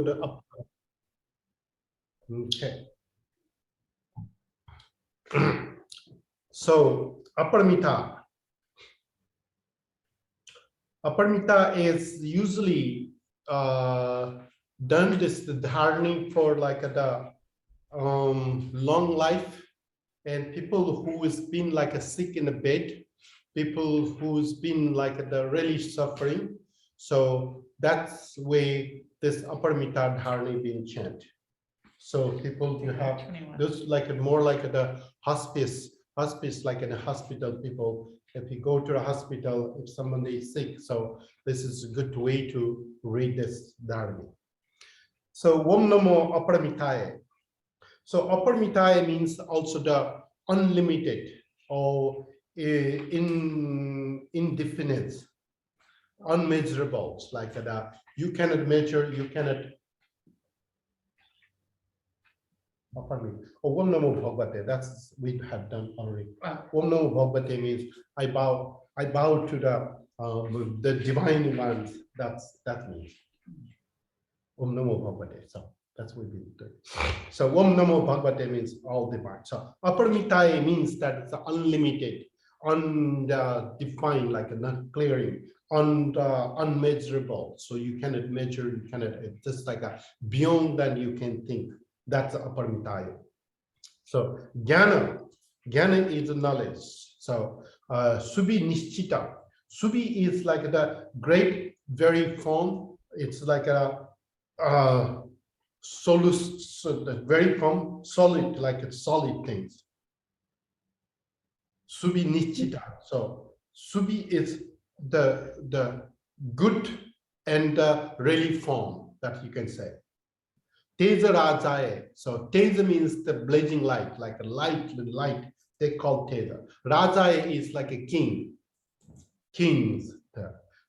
the up. Okay. So aparamita is usually done this dharani for like the long life, and people who has been like a sick in a bed, people who's been like the really suffering. So that's way this aparamita dharani being chanted. So people you have this like more like the hospice like in a hospital. People, if you go to a hospital, if someone is sick, so this is a good way to read this dharani. So Om Namo Aparamitaye. So aparamitaye means also the unlimited or indefinite, unmeasurable. Like the you cannot measure, you cannot. Oh, Om Namo Bhagavate. That's we have done already. Om Namo Bhagavate means I bow to the divine ones. That means Om Namo Bhagavate. So that's what we do. So Om Namo Bhagavate means all divine. So aparamitaye means that it's unlimited, undefined, like not clearing, unmeasurable. So you cannot measure, you cannot, it's just like a beyond than you can think. That's aparamitaye. So jnana is knowledge. So subhi nishchita. Subhi is like the great, very form. It's like a solus, so the very form, solid, like it's solid things. Subhi nishchita. So subhi is the good and the really form that you can say. Teza Rajaye. So Teza means the blazing light, like a light, they call Teza. Rajaye is like a king, kings.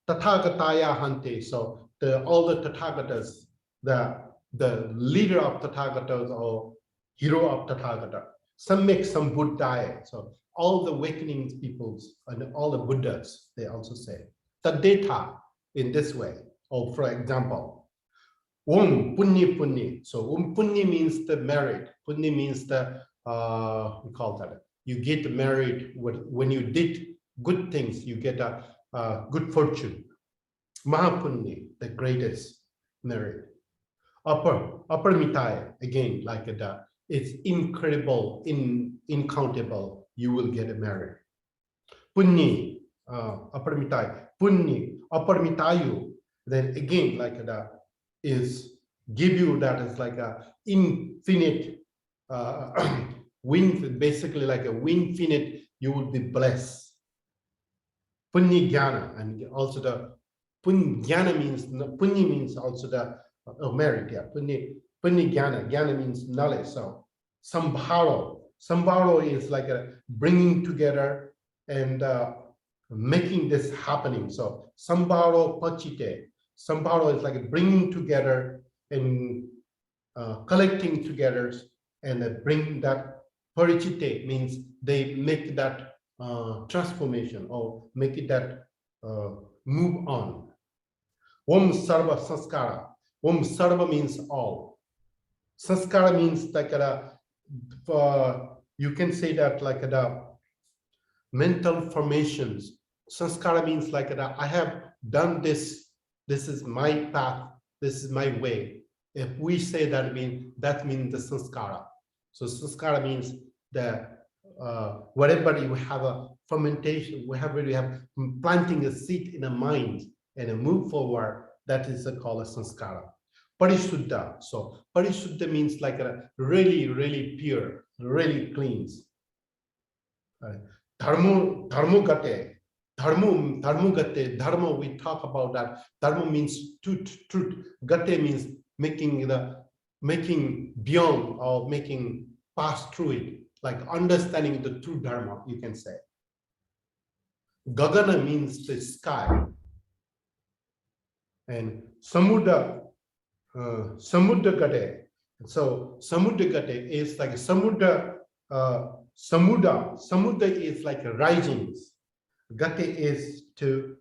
Tathagataya Hante. So all the Tathagatas, the leader of Tathagatas or hero of Tathagata. Some make some Buddhaye. So all the awakening peoples and all the Buddhas, they also say. Tadeta in this way. Or for example, Om Punni Punni. So Punni means the married. Punni means the we call that. You get married when you did good things, you get a good fortune. Mahapunni, the greatest married. Aparamitaye, again, like that. It's incredible, incountable. You will get married. Punni, aparamitaye. Punni, aparamitayu. Then again, like that. Is give you that is like a infinite wind, basically like a infinite, you will be blessed. Punyajnana, and also the punyajnana means punya means also the merit. Yeah, punyajnana, jnana means knowledge. So sambharo is like a bringing together and making this happening. So sambharo pachite. Sambharo is like bringing together and collecting together and bring that parichite means they make that transformation or make it that move on. Om sarva sanskara. Om sarva means all. Sanskara means like you can say that like the mental formations. Sanskara means like I have done this. This is my path. This is my way. If we say that, that means the sanskara. So sanskara means the whatever you have a fermentation, wherever you have planting a seed in a mind and a move forward, that is called a sanskara. Parisuddha. So parisuddha means like a really, really pure, really clean. Dharmugate. Dharmugate, dharma, we talk about that. Dharma means truth. Gate means making beyond or making pass through it, like understanding the true dharma, you can say. Gagana means the sky. And samudra gate. So samudra gate is like samudra is like a risings. Gate is to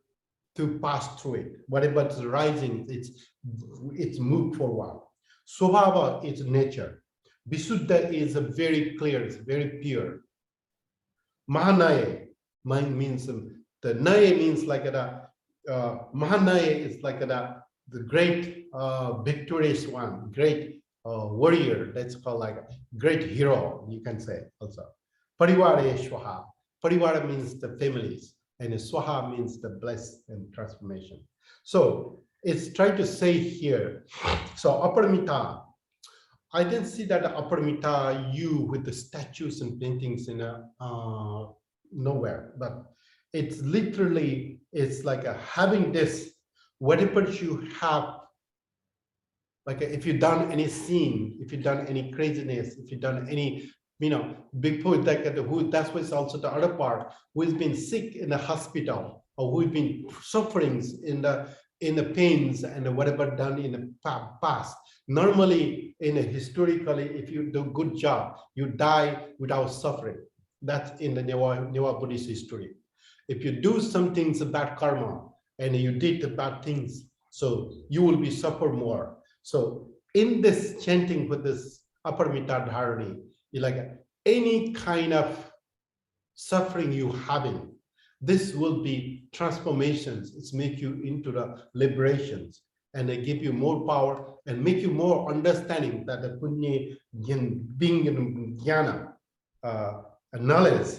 to pass through it. Whatever is rising, it's moved forward. Swabhava is nature. Visuddha is a very clear, it's very pure. Mahanaya means the Naya means like Mahanaya is like the great victorious one, great warrior. That's called like a great hero, you can say also. Parivara Swaha. Parivara means the families, and Swaha means the blessed and transformation. So it's trying to say here. So Aparamita, I didn't see that Aparamita you with the statues and paintings in nowhere, but it's literally, it's like having this, whatever you have, like if you've done any sin, if you've done any craziness, if you've done any, before that, who, that's what's also the other part, who has been sick in the hospital, or who've been suffering in the pains and whatever done in the past. Normally, historically, if you do a good job, you die without suffering. That's in the Newa Buddhist history. If you do some things bad karma and you did the bad things, so you will be suffer more. So in this chanting with this Aparamita Dharani, you like any kind of suffering you having, this will be transformations. It's make you into the liberations, and they give you more power and make you more understanding that the punya being in jnana, knowledge,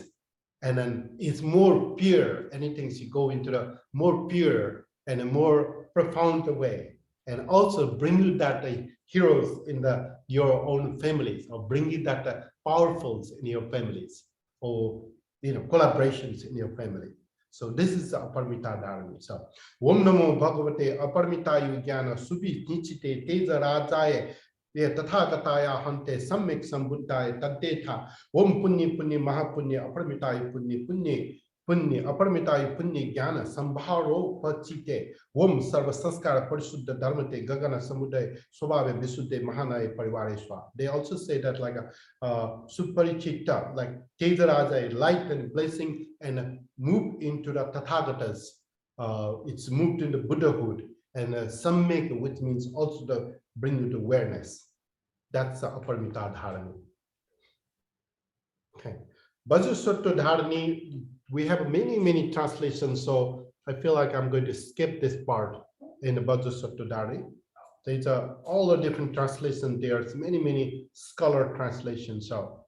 and then it's more pure. Anything you go into the more pure and a more profound way, and also bring you that heroes in your own families, or bring you that powerfuls in your families, or collaborations in your family. So this is Aparamita Dharani. So Om Namo Bhagavate Aparamita Jnana Subhi Nichite Teza Rajaye Tathagataya Hante Sammek Sambuddhaya Tadetha Om Punni Punni Mahapunni Aparamitai Punni Punni Punni Aparamitai Punni Jnana Sambharo Pachite Om Sarva Sanskara Parisuddha Dharmate Gagana Samuday Swabhave Visuddhe Mahanaya Parivareshwa. They also say that like a Suparichita, like Tezaraja, light and blessing, and move into the Tathagatas. It's moved into Buddhahood, and Sammek, which means also the bring you to awareness. That's the Aparamita Dharani. Okay. Vajrasattva Dharani, we have many translations, so I feel like I'm going to skip this part in the Vajrasattva Dharani. There's all the different translations. There's many scholar translations, so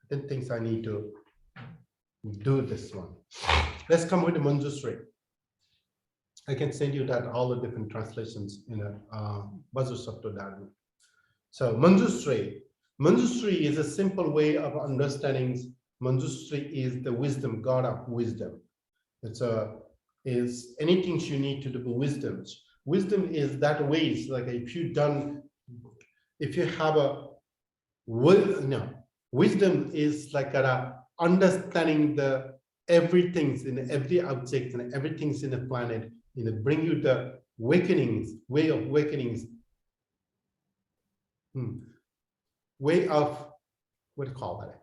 I don't think I need to do this one. Let's come with the Manjusri. I can send you that all the different translations in a Vajrasattva Dharani. So Manjusri is a simple way of understanding. Manjusri is the wisdom, God of wisdom. Is anything you need to do with wisdom. Wisdom is that ways, like if you have a wisdom is like understanding the everything's in every object and everything's in the planet, bring you the awakenings, way of awakenings, way of what do you call that?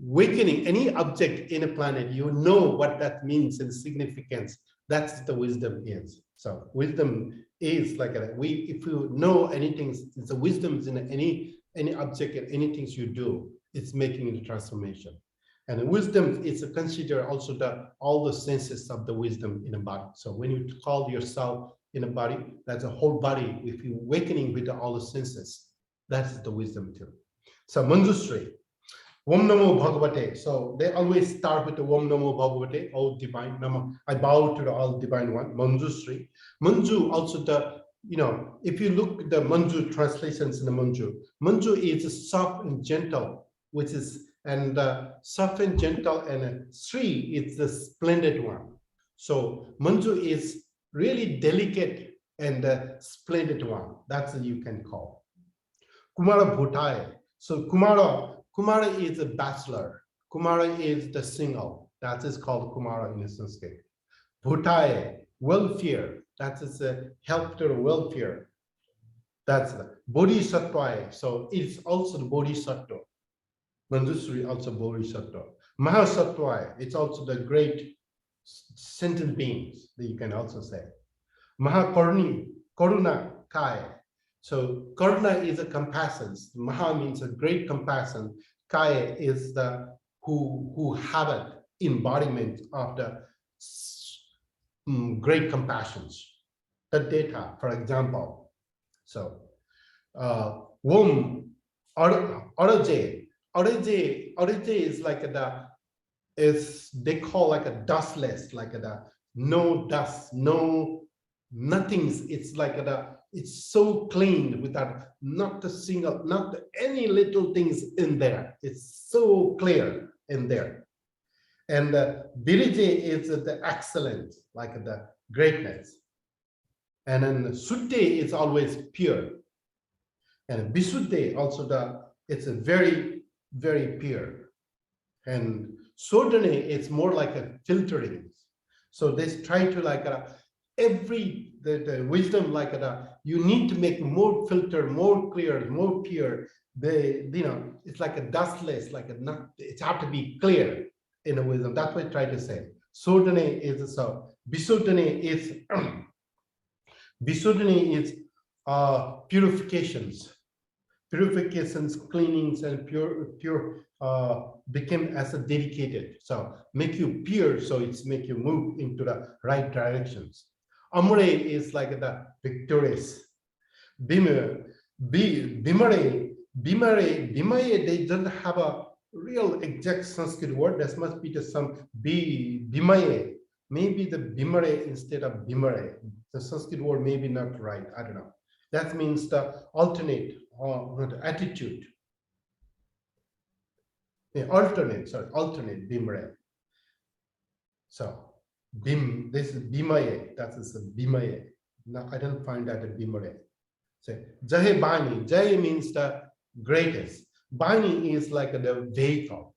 Awakening any object in a planet, you know what that means and significance. That's the wisdom is. So wisdom is like if you know anything, it's the wisdom in any object and anything you do, it's making the transformation. And the wisdom is consider also all the senses of the wisdom in a body. So when you call yourself in a body, that's a whole body. If you're awakening with all the senses, that's the wisdom too. So Manjusri. Om Namo Bhagavate. So they always start with the Om Namo Bhagavate, all divine. I bow to the all divine one, Manjusri. Manju also if you look at the Manju translations in the Manju is soft and gentle, which is, and soft and gentle, and Sri is the splendid one. So Manju is really delicate and splendid one. That's what you can call. Kumara Bhutai. So Kumara is a bachelor. Kumara is the single. That is called Kumara in Sanskrit. Bhutai, welfare. That is a help to the welfare. That's the Bodhisattva. So it's also the Bodhisattva. Manjusri also Bodhisattva. Mahasattva, it's also the great sentient beings, that you can also say. Mahakaruni, Karuna Kai. So Karuna is a compassion. Maha means a great compassion. Kai is the who have an embodiment of the great compassions. The data, for example. So womb Oraje. Oraje is like the is they call like a dustless, like the no dust, no nothing's. It's like it's so clean without not a single, not any little things in there. It's so clear in there. And Birije is the excellent, like the greatness. And then Sutte is always pure. And Bisuddhe also it's a very, very pure. And Sodane, it's more like a filtering. So they try to like the wisdom, like you need to make more filter, more clear, more pure. It's like a dustless, like a not. It have to be clear in a wisdom. That's what I try to say. Sodane is so. Bisodane is Bisodane is purifications, cleanings, and pure became as a dedicated. So make you pure, so it's make you move into the right directions. Amore is like the victorious. Bimare, Bimaye, they don't have a real exact Sanskrit word. There must be some Bimaye. Maybe the Bimare instead of Bimare. The Sanskrit word may be not right. I don't know. That means the alternate or the attitude. Alternate Bimare. So this is Bimaye, that is a Bimaye. Now I don't find that a Bimare. So Jahe Bani, Jai means the greatest. Bani is like the vehicle.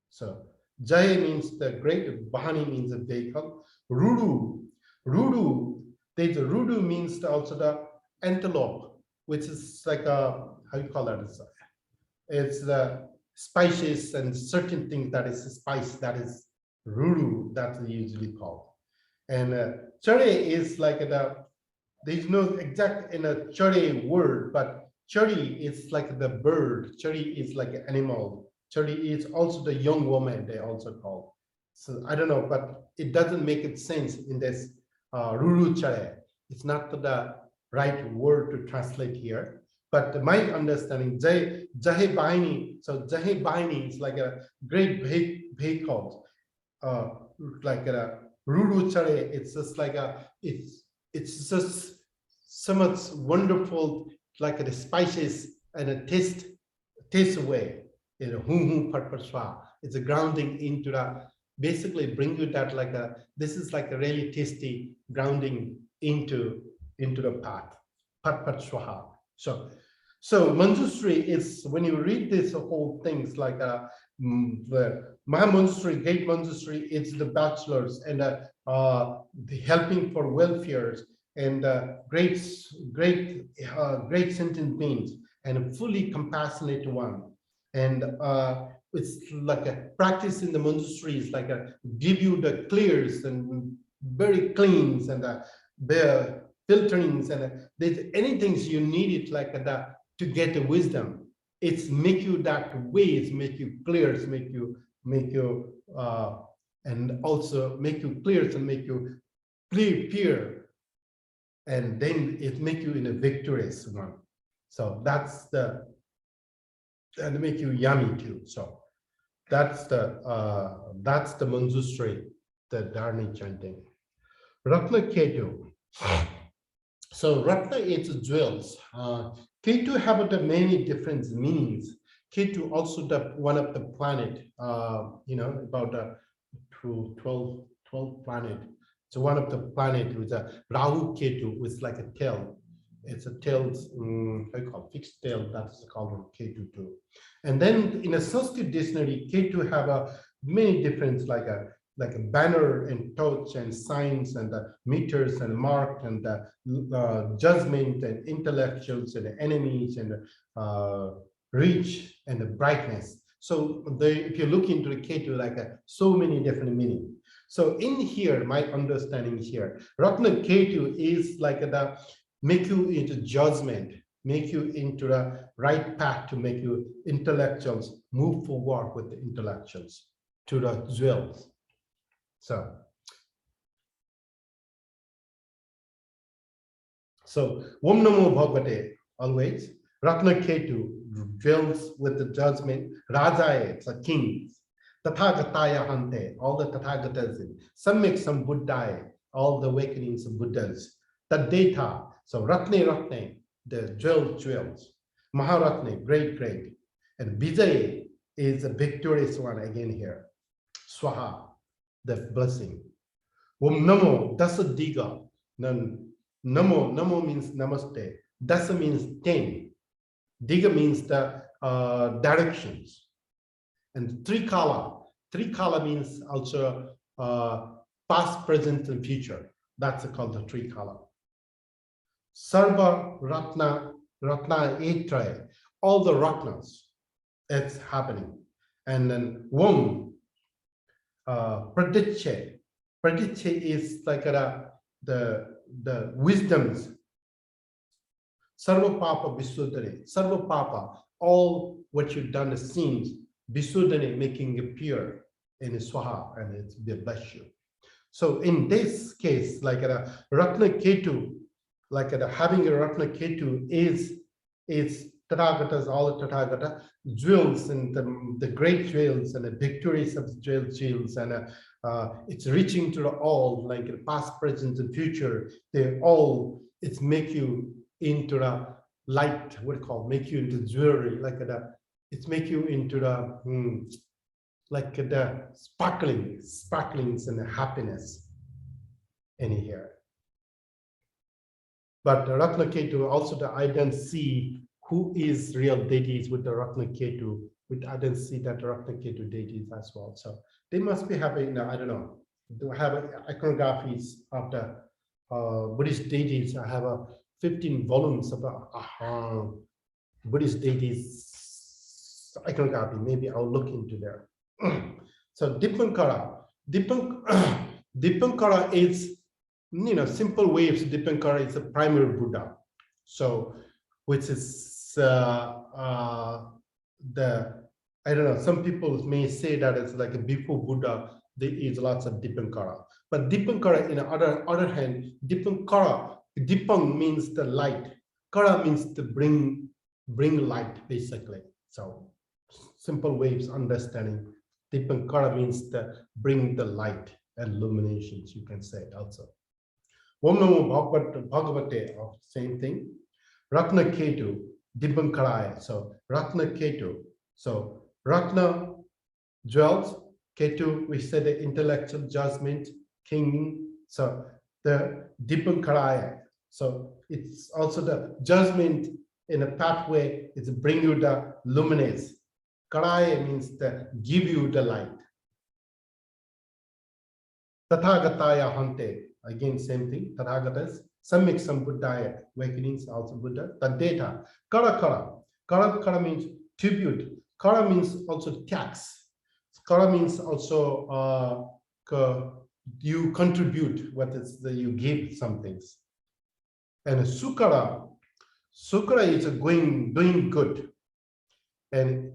So Jai means the great, Bani means the vehicle. Rudu, Rudu means also the antelope, which is like a, how you call that? It's the spices and certain things that is spice, that is Rudu, that's usually called. And Chare is like there's no exact in a Chare word, but Chari is like the bird. Chari is like an animal. Chari is also the young woman, they also call. So I don't know, but it doesn't make it sense in this Ruru Chare. It's not the right word to translate here. But my understanding, Jahe Baini, so Jahe Baini is like a great vehicle, like a Ruru Chare. It's just like it's just so much wonderful, like the spices and a taste away. It's a grounding into the, basically bring you that like this is like a really tasty grounding into the path. Pat swaha. So Manjusri is, when you read this whole things like the Mahamanjusri, Great Manjusri, it's the bachelors and the helping for welfares and great sentient beings and a fully compassionate one. And it's like a practice in the Manjusri is like a give you the clears and very cleans and the filterings and there's anything you need it like that to get the wisdom. It's make you that way, it's make you clear, it's make you and also make you clear and make you pure, and then it make you in a victorious one. So that's the, and make you yummy too. So that's the Manjusri, the Dharani chanting. Ratna Ketu. So Ratna is jewels. Ketu have the many different meanings. Ketu also the one of the planet, about the 12 planet. So one of the planet with a Rahu Ketu with like a tail. It's a tail, how you call it, fixed tail, that's called Ketu too. And then in a Sanskrit dictionary, Ketu have a many different like a banner and torch and signs and the meters and mark and the judgment and intellectuals and the enemies and reach and the brightness. So if you look into the Ketu, like so many different meanings. So in here, my understanding here, Ratna Ketu is like the make you into judgment, make you into the right path to make you intellectuals move forward with the intellectuals to the jewels. So Om Namo Bhagavate, always. Ratna Ketu dwells with the judgment. Rajaye, it's a king. Tathagataya Hante, all the Tathagatas. Samyak Sambuddhaya, all the awakenings of Buddhas. Tadeta, so Ratne, the jewels. Maharatne, great. And Vijay is a victorious one again here. Swaha, the blessing. Om Namo, Dasa Diga. Namo means namaste. Dasa means 10. Diga means the directions. And Trikala means also past, present, and future. That's called the Trikala. Sarva Ratna Etrae, all the Ratnas, it's happening. And then Om Praditche. Praditche is like the wisdoms. Sarva Papa Visuddhane. Sarva Papa, all what you've done is sins. Visuddhane, making it pure in Swaha, and it's they bless you. So in this case, like a Ratna Ketu, like having a Ratna Ketu is Tathagatas, all the Tathagata jewels and the great jewels and the victories of the jewels, and it's reaching to the all, like the past, present, and future. They all, it's make you into the light, what do you call, make you into jewelry, like it's make you into the like the sparklings and the happiness in here. But the Ratna Ketu, also I don't see who is real deities with the Ratna Ketu. I don't see that Ratna Ketu deities as well. So they must be having, I don't know, do have iconographies of the Buddhist deities. I have 15 volumes of Buddhist deities iconography. Maybe I'll look into there. So Dipankara is, simple waves. Dipankara is a primary Buddha. So, which is I don't know, some people may say that it's like a before Buddha, there is lots of Dipankara. But Dipankara, in the other hand, Dipang means the light. Kara means to bring light, basically. So simple waves understanding. Dipankara means to bring the light and illuminations, you can say also. Om Namo Bhagavate, same thing. Ratna Ketu, Dipankaraya. So Ratna Ketu. So Ratna, jewels. Ketu, we said the intellectual judgment, king. So the Dipankaraya. So it's also the judgment in a pathway. It's bring you the luminous. Karaya means to give you the light. Tathagataya Hante. Again, same thing. Tathagatas. Samyak Sambuddhaya. Awakenings, also Buddha. Tadeta. Kara means tribute. Kara means also tax. Kara means also you contribute what is you give some things. And Sukara is doing good and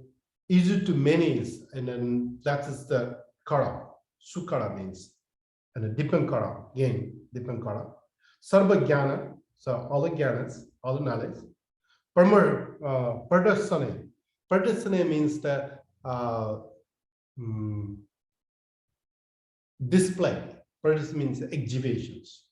easy to manage, and then that is the Kara. Sukara means. And the Dipankara, again, Dipankara. Sarva Jnana, so all the Jnanas, all the knowledge. Pardasane. Pardasane means the display. Pardasane means exhibitions.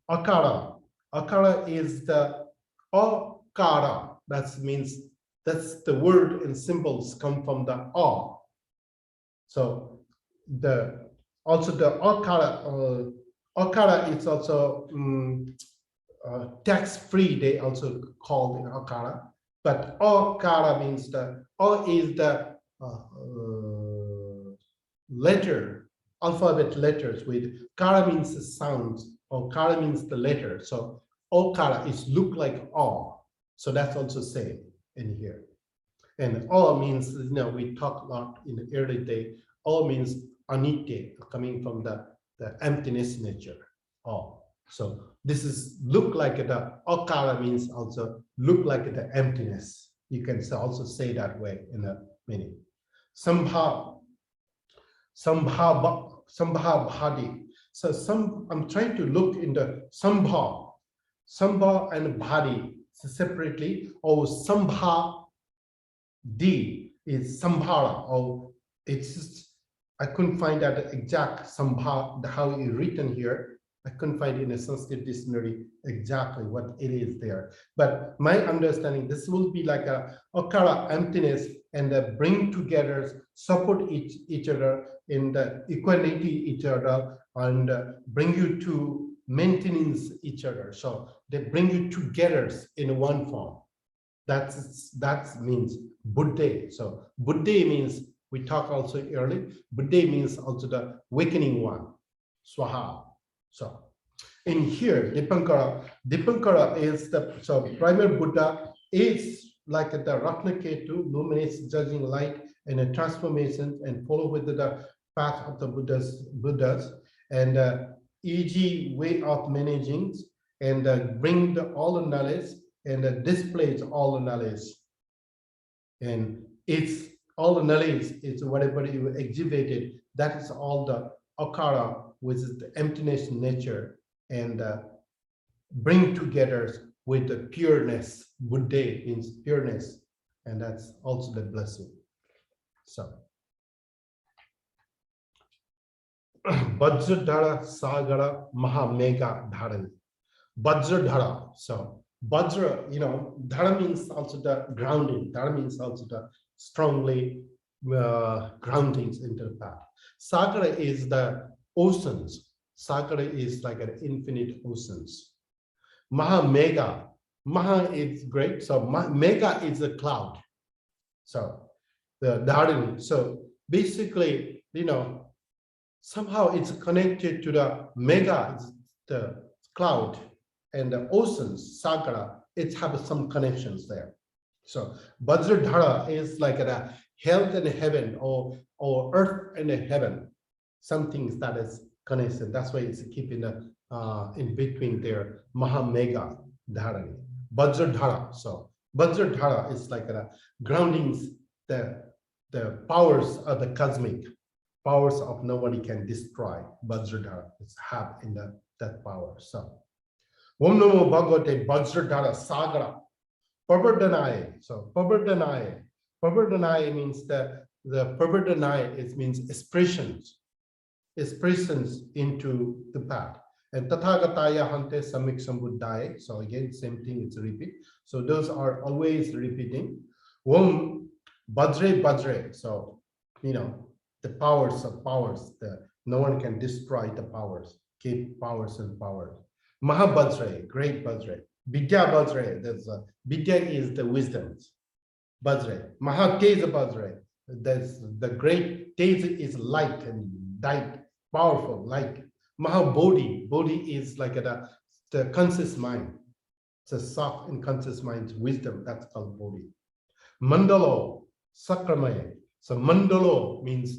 Akara. Akara is the akara. That means that's the word and symbols come from the a. So the akara is also tax-free. They also called in akara, but akara means the is the letter, alphabet letters. With kara means the sounds, or kara means the letter. So okara is look like so that's also same in here. And means, we talk a lot in the early day. O means anitya, coming from the emptiness nature. Oh, so this is look like the akara means also look like the emptiness. You can also say that way in a meaning. Sambha, sambha bhadi. So I'm trying to look in the sambha and bhadi separately, or sambha D is sambhara, or it's just, I couldn't find that exact sambha, how it's written here. I couldn't find in a Sanskrit dictionary exactly what it is there. But my understanding, this will be like a akara, emptiness, and bring together, support each other in the equality each other, and bring you to maintenance each other. So they bring you together in one form. That means Buddha. So Buddha means, we talked also earlier, Buddha means also the awakening one, Swaha. So in here, Dipankara is the, so primary Buddha is like the Ratnaketu, luminous judging light and a transformation, and follow with the path of the Buddhas, and easy way of managing, and bring all the knowledge, and displays all the knowledge. And it's all the knowledge is whatever you exhibited, that is all the akara, which is the emptiness nature, and bring together with the pureness. Buddha means pureness, and that's also the blessing. So Vajradhara Sagara Mahamega Dharani. Vajradhara. So Vajra, Dhara means also the grounding. Dhara means also the strongly groundings into the path. Sagara is the oceans. Sagara is like an infinite oceans. Mahamega. Maha is great. So mega is a cloud. So the Dharani. So basically, somehow it's connected to the mega, the cloud, and the oceans, Sagara, it has some connections there. So Vajradhara is like a health and heaven, or earth and heaven, some things that is connected. That's why it's keeping the in between there, Mahamega Dharani. Vajradhara. So Vajradhara is like a groundings, the powers of the cosmic, powers of nobody can destroy. Vajradhara is have in that power. So Om Namo Bhagavate Vajradhara Sagara Pavardhanaya. So Pavardhanaya means the Pavardhanaya, it means expressions into the path. And Tathagataya Hante Samik Sambuddhaya. So again, same thing, it's a repeat. So those are always repeating. Om Bhadre. So the powers of powers, no one can destroy the powers, keep powers and powers. Mahabhadre, great Bhadre. Vidya Bhadre, Vidya is the wisdom. Bhadre. Mahateza Bhadre, that's the great Teza is light and light, powerful light. Mahabodhi, Bodhi is like the conscious mind. It's a soft and conscious mind, wisdom, that's called Bodhi. Mandalo, Sakramaya. So Mandalo means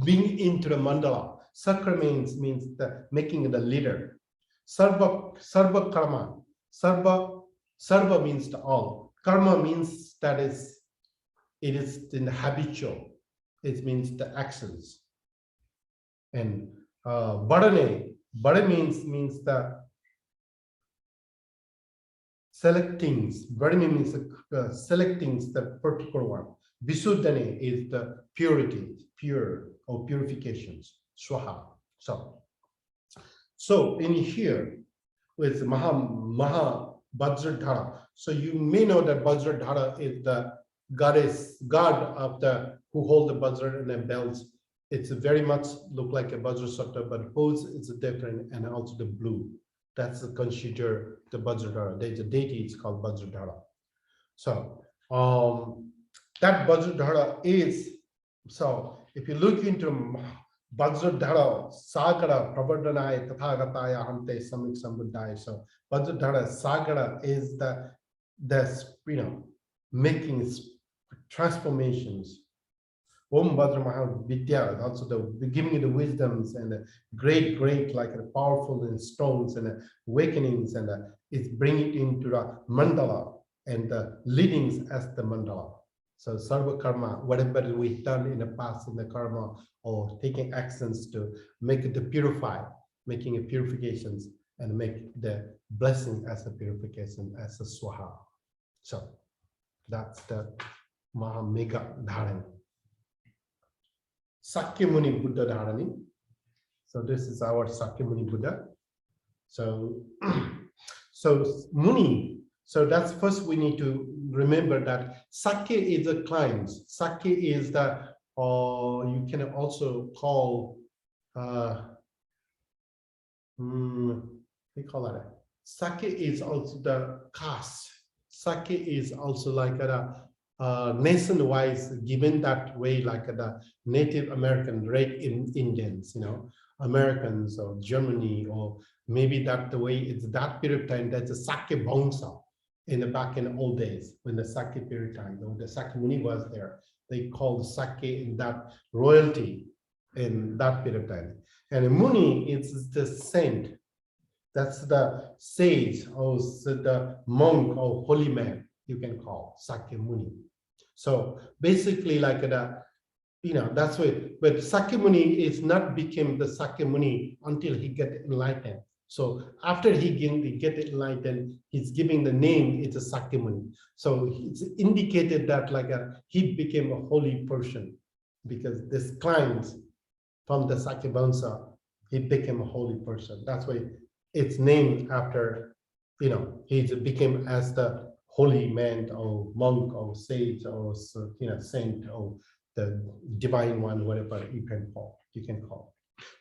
being into the mandala. Sakra means the making the leader. Sarva karma. Sarva means the all. Karma means that it is in the habitual. It means the actions. And Badane means the selectings. Badane means selectings the particular one. Visuddhane is the purity, pure or purifications. Swaha. So in here with Maha Vajradhara. So you may know that Vajradhara is the god of who hold the Vajra and the bells. It's very much look like a Vajrasutta, but pose is different, and also the blue. That's considered the Vajradhara. There's a deity, it's called Vajradhara. So that Vajradhara is, so if you look into Vajradhara, Sagara, Prabodhanaya, Tathagataya, Hante, Samik Sambuddhaya. So Vajradhara, Sagara is the making transformations Om Bhadra Maha Vidya, also the giving you the wisdoms and the great, like powerful and stones and awakenings, and it's bringing it into the mandala and the leadings as the mandala. So sarva karma, whatever we've done in the past in the karma, or taking actions to make it to purify, making it purifications and make the blessing as a purification, as a swaha. So that's the Mahamega Dharani. Sakyamuni Buddha Dharani. So this is our Sakyamuni Buddha. So, so Muni. So that's first we need to remember that Sakya is a climb. Sakya is the, you can also call, we call it. Sakya is also the caste. Sakya is also like a nation-wise, given that way, like the Native American, right? In Indians, Americans or Germany, or maybe that the way it's that period of time. That's a Sakya Bangsa in the back in the old days when the Sakya period time, when the Sakyamuni was there. They called Sakya in that royalty in that period of time. And Muni is the saint. That's the sage or the monk or holy man, you can call Sakyamuni. So basically, like that's why. But Sakyamuni is not became the Sakyamuni until he get enlightened. So after he get enlightened, he's giving the name. It's a Sakyamuni. So it's indicated that he became a holy person, because this climbs from the Sakya Bangsa, he became a holy person. That's why it's named after, he became as the holy man or monk or sage or saint or the divine one, whatever you can call.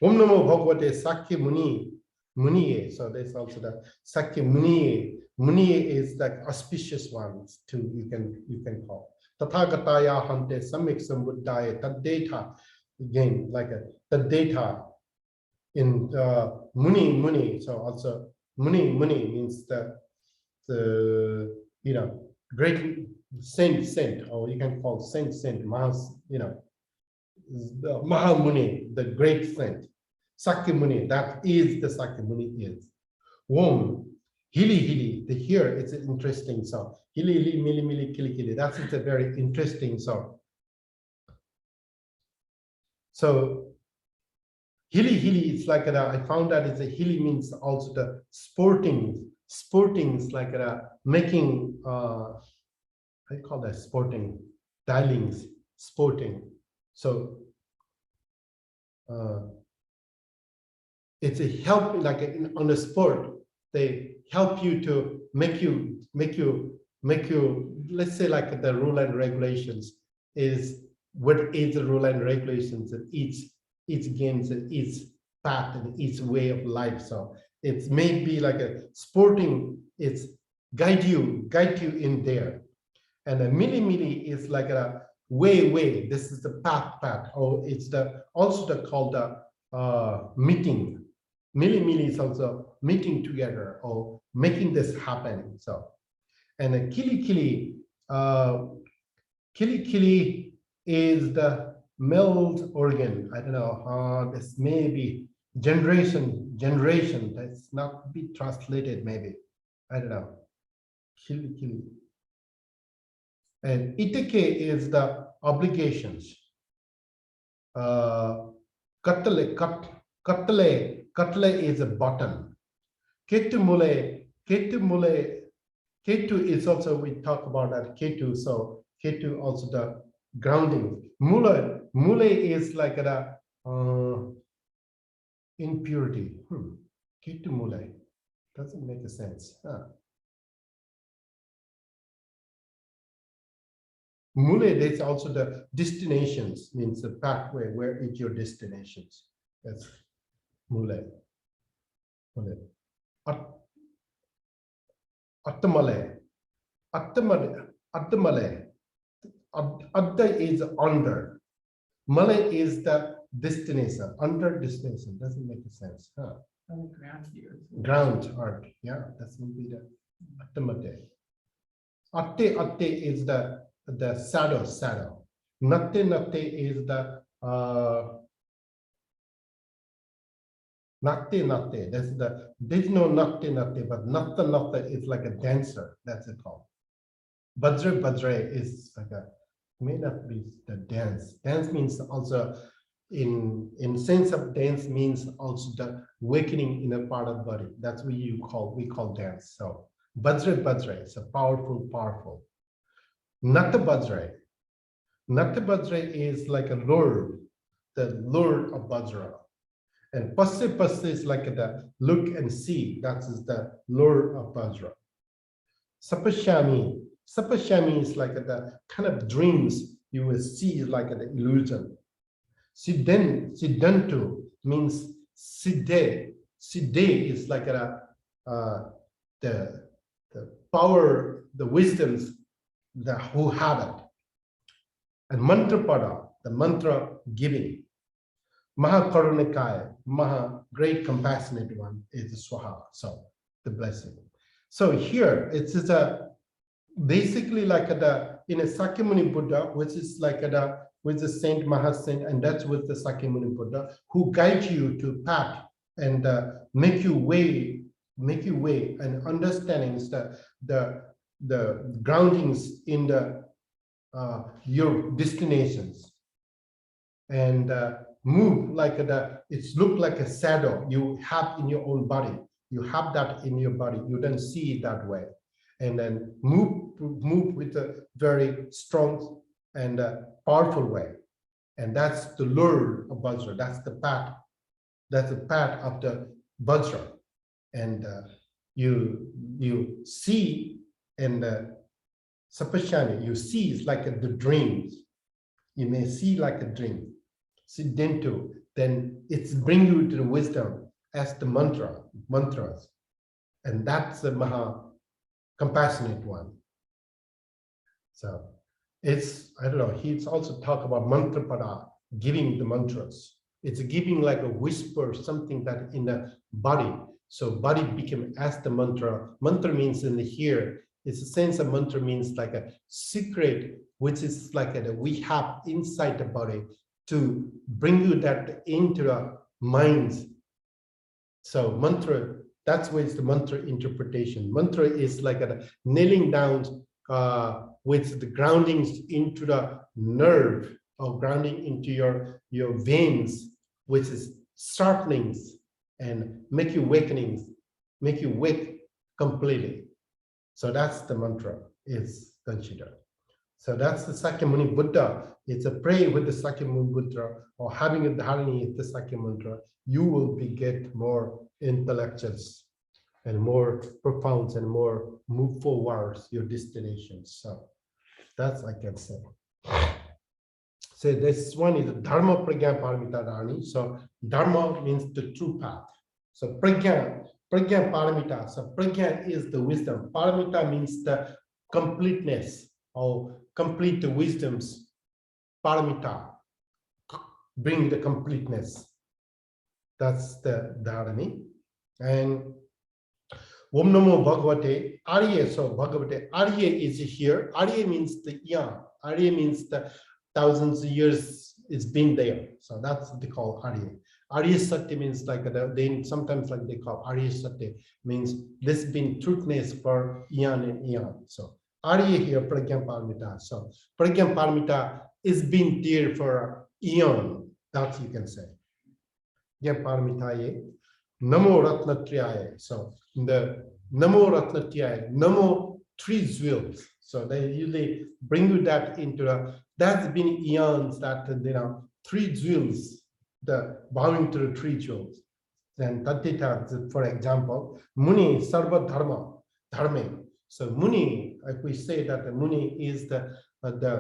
Om Namo Bhagavate Sakya Muni. Muniye. So there's also the Sakya Muniye. Muniye is the auspicious ones too. You can call. Tathagataya Hante Samik Sambuddhaya Taddeta. Again, like Taddeta in Muni. So also Muni means the great saint, or you can call saint, the Mahamuni, the great saint. Sakyamuni, that is the Sakyamuni is. Om, hili, the here it's an interesting sound. Hili, mili, kili. That's a very interesting sound. So hili, it's like I found that it's a hili means also the sportings like making I call that sporting, dialings, sporting. So it's a help, like on the sport, they help you to make you, let's say like the rule and regulations is what is the rule and regulations of each games and each path and each way of life. So it's maybe like a sporting, it's guide you in there. And a mili is like a way. This is the path. Or it's also called the meeting. Mili is also meeting together or making this happen. So, and a kili is the male organ. I don't know. This may be generation. That's not be translated. Maybe I don't know. Kili. And itake is the obligations. Katale is a button. Ketu is also, we talk about that ketu. So ketu also the grounding. Mule is like the impurity. Ketu mule doesn't make a sense. Mule, that's also the destinations, means the pathway, where is your destinations. That's mule. Attamale. Adda is under. Male is the destination, under destination. Doesn't make a sense. Ground art. Yeah, that will be the Attamate. Atte is the shadow. Natte natte is the natte natte. There's no natte natte, but natta natta is like a dancer. That's it called. Bajre bajre is like a, may not be the dance. Dance means also in sense of dance means also the awakening in a part of body. That's what we call dance. So bajre bajre is a powerful. Natta bajre. Natta bajre is like a lure, the lure of bajra. And passe passe is like the look and see. That is the lure of bajra. Sapashami. Sapashami is like the kind of dreams you will see like the illusion. Siddhantu means siddhe. Siddhe is like the power, the wisdoms who have it. And mantra pada, the mantra giving. Mahakarunikaya, Maha, great compassionate one, is the Swaha, so the blessing. So here it is basically like in a Sakyamuni Buddha, which is like with the Saint Mahasaint, and that's with the Sakyamuni Buddha, who guide you to path and make you way, and understanding is the groundings in your destinations, and move like it's look like a shadow you have in your own body. You have that in your body. You don't see it that way, and then move with a very strong and powerful way. And that's the lure of Vajra. That's the path. That's the path of the Vajra. And you see, and Sapashani, you see is like the dreams. You may see like a dream. Siddhantu, then it's bring you to the wisdom as the mantras. And that's the Maha compassionate one. So it's, I don't know, he's also talk about mantra pada, giving the mantras. It's giving like a whisper, something that in the body. So body became as the mantra. Mantra means in the here, it's a sense of mantra means like a secret, which is like we have inside the body to bring you that into the minds. So mantra, that's where it's the mantra interpretation. Mantra is like a nailing down with the groundings into the nerve, or grounding into your veins, which is sharpenings and make you awakenings, make you wake completely. So that's the mantra is considered. So that's the Sakyamuni Buddha. It's a pray with the Sakyamuni Buddha, or having a Dharani is the Sakya mantra. You will get more intellectuals and more profound and more move forward your destinations. So that's I can say. So this one is Dharma Pragya Paramita Dharani. So Dharma means the true path. So Pragya Paramita. So Pragya is the wisdom. Paramita means the completeness, or complete the wisdoms. Paramita, bring the completeness. That's the Dharani. And Om Namo Bhagavate, Arya. So Bhagavate, Arya is here. Arya means the eon. Arya means the thousands of years it's been there. So that's what they call Arya. Arya Satya means like they sometimes like they call Arya Satya means this been truthness for eon and eon. So Arya here, Pragya Paramita. So Pragya Paramita is been there for eon. That you can say. Pragya Paramitaye. Namo Ratnatriyaye. So the Namo Ratnatriyaye, Namo 3 jewels. So they usually bring you that into that's been eons that 3 jewels, the bowing to the 3 jewels. Then Tattita, for example, Muni Sarva Dharma. So Muni, if we say that the Muni is the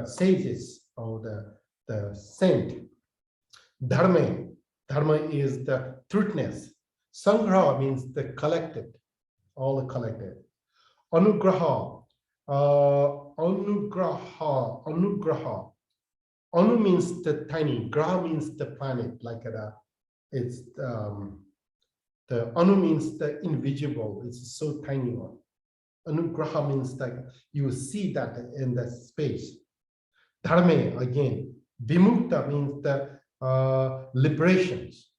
sages or the saint. Dharma is the truthness. Sangraha means the collected, all the collected. Anugraha. Anugraha. Anu means the tiny. Graha means the planet. Like it's the Anu means the invisible. It's so tiny one. Anugraha means like you see that in the space. Dharme, again, vimukta means the liberations.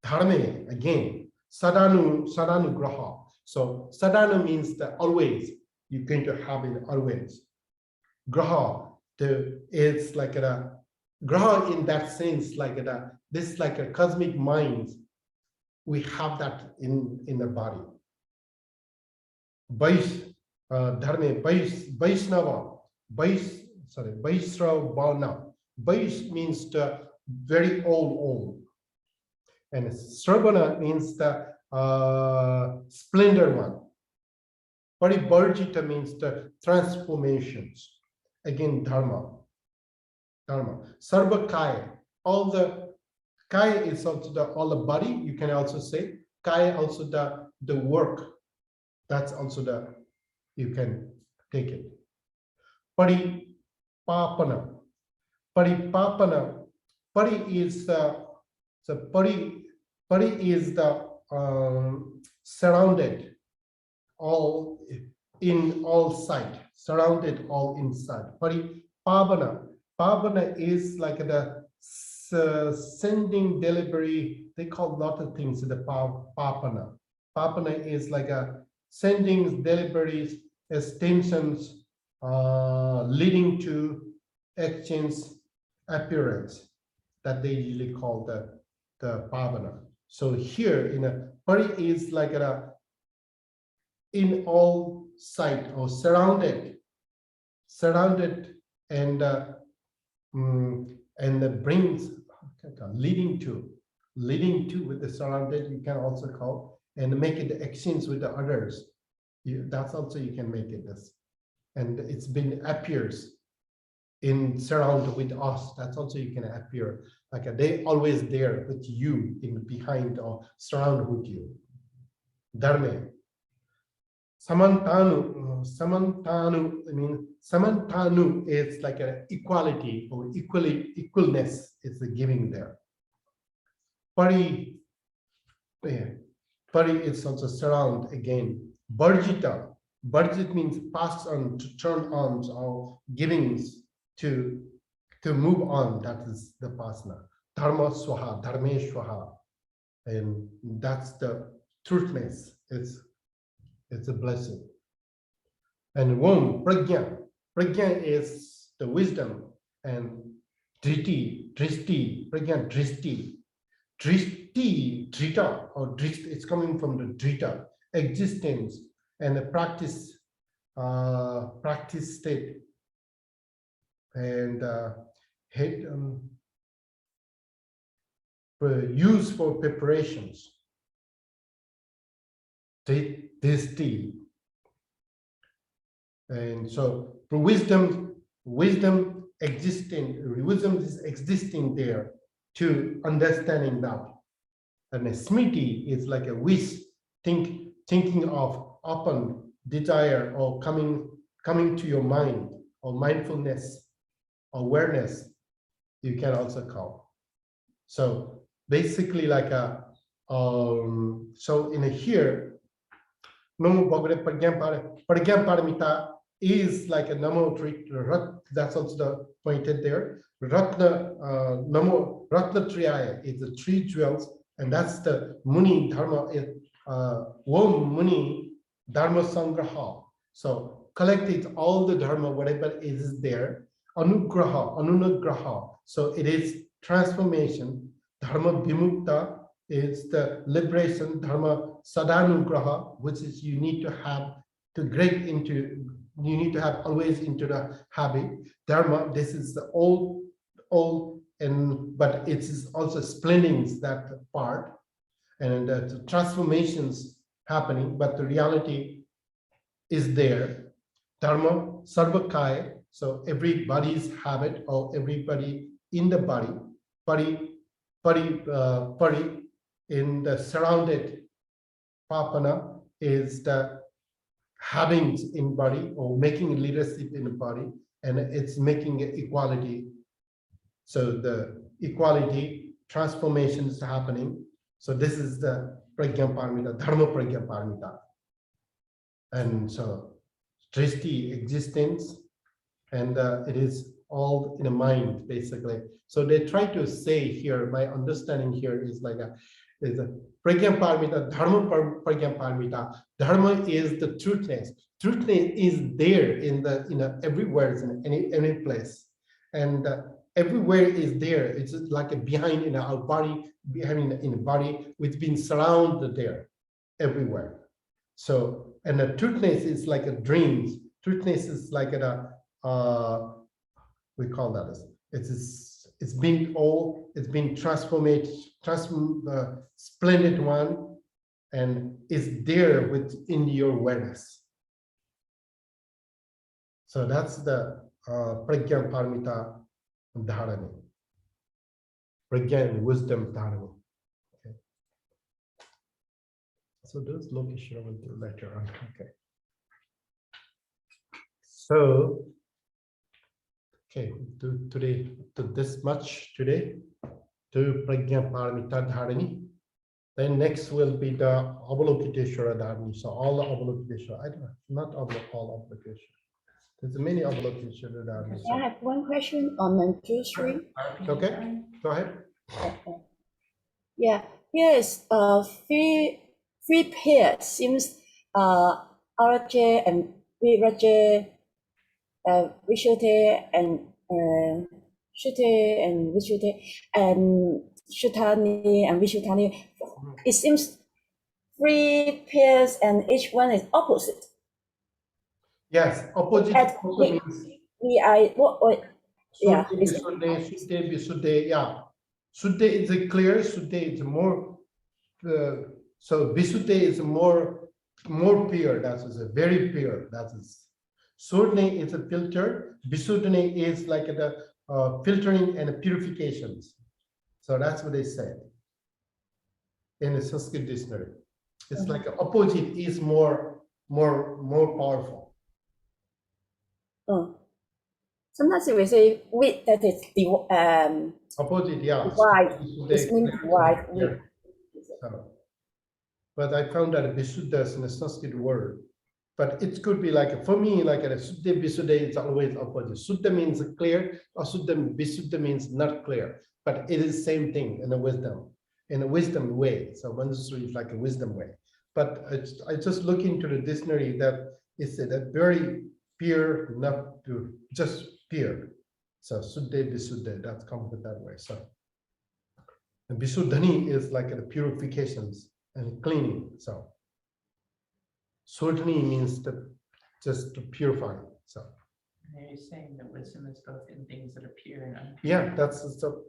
Dharme, again, sadhanu graha. So sadhanu means that always, you're going to have it always. Graha, it's like a graha in that sense, like this like a cosmic mind. We have that in the body. Dharme, Vaishnava, Vaisravana. Vais means the very old. And Sravana means the splendor one. Parivarjita means the transformations. Again, dharma. Sarva kaya. All the kaya is also all the body. You can also say kaya also the work. That's also you can take it. Paripapana. Pari is the surrounded all in all side, surrounded all inside. Pavana is like the sending delivery. They call a lot of things the papana. Papana is like a sending deliveries, extensions, leading to exchange appearance that they usually call the pavana. So here in a pari is like in all sight or surrounded and brings leading to with the surrounded, you can also call and make it the exchange with the others. That's also you can make it this, and it's been appears in surround with us. That's also you can appear like they always there with you in behind or surround with you. Dharma. Samantanu, I mean, samantanu is like an equality or equalness is the giving there. Pari is also surround again. Barjita means pass on, to turn on, or givings to move on. That is the pasana. Dharma swaha, dharmeshwaha, and that's the truthness. It's a blessing. And Om, prajna is the wisdom, and driti, prajna dristi, drita, or drist, it's coming from the drita, existence, and the practice state, and use for preparations. Dristi. And so for wisdom is existing there to understanding that. And a smriti is like a wish, thinking of open desire or coming to your mind, or mindfulness, awareness, you can also call. So basically like so in here, Namo Bhagavate Pragyaparamita is like a Namo, that's also the pointed there. Ratna, Namo, Ratna Triyaya is the 3 jewels, and that's the Muni Dharma, Om Muni Dharma Sangraha. So collected all the Dharma, whatever is there, Anunagraha. So it is transformation. Dharma Vimukta is the liberation. Dharma Sadhanugraha, which is you need to have to break into, you need to have always into the habit. Dharma, this is the old, and but it is also splitting that part, and the transformations happening, but the reality is there. Dharma, sarvakaya, so everybody's habit, or everybody in the body. Pari in the surrounded. Papana is the having in body, or making leadership in the body, and it's making equality. So the equality transformation is happening. So this is the Pragyaparamita, Dharma Pragyaparamita. And so Dristi, existence, and it is all in the mind basically. So they try to say here, my understanding here is like a pragya paramita, dharma pragya paramita. Dharma is the truthness. Truthness is there in the everywhere, in any place, and everywhere is there. It's like a behind in our body, behind in the body, which been surrounded there, everywhere. So, and the truthness is like a dreams. Truthness is like a we call that as it's been transformed, splendid one, and is there within your awareness. So that's the pragya paramita dharani, pragya and wisdom dharani. Okay. So those location I will do later on. Okay. So okay, today to this much today to pragya paramita dharani. Then next will be the Avalokiteshvara dharani. So all the Avalokiteshvara, I don't know, not all Avalokiteshvara. There's many Avalokiteshvara dharani. I have one question on no3. Okay, go ahead. Okay. Yeah, here is three pairs. Seems RJ and Viraja, Vishuddha and Shuddha and Vishuddha and Shuddhani and Vishuddhani. It seems three pairs and each one is opposite. Yes, opposite also means yeah. Suddhe, yeah. Suddhe is a clear, Suddhe is more so Visuddhe is more pure, that is a very pure, that is. Surdhani is a filter, Visuddhani is like the filtering and purifications. So that's what they say in the Sanskrit dictionary. It's like opposite is more powerful. Sometimes we say with that is the opposite, yeah. Divide. It means divide. Yeah. So, but I found that Visuddha is in a Sanskrit word. But it could be like, for me, like a Suddha Visuddha, it's always opposite. Suddha means clear, or Visuddha means not clear. But it is same thing in a wisdom way. So Manjusri is like a wisdom way. But I just look into the dictionary that it's a very pure, not to just pure. So Suddha Visuddha, that's comes with that way. So and Visuddhani is like the purifications and cleaning. So Surdhani means just to purify. So are you saying that wisdom is both in things that are pure and impure? yeah, that's so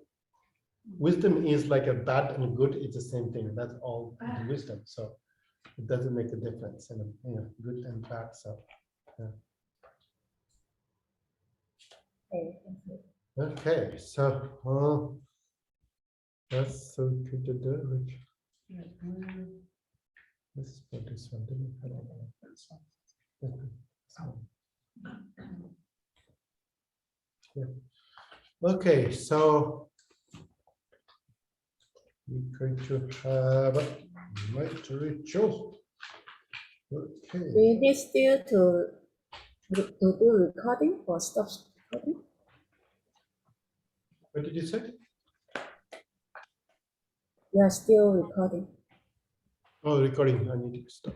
wisdom is like a bad and good, it's the same thing. That's all wisdom. So it doesn't make a difference in good and bad. So yeah. Okay, so that's so good to do. This one didn't I don't know. Yeah. Okay, so we're going to have a night ritual. Okay. Do you need still to do recording or stop recording? What did you say? You are still recording. Oh, recording. I need to stop.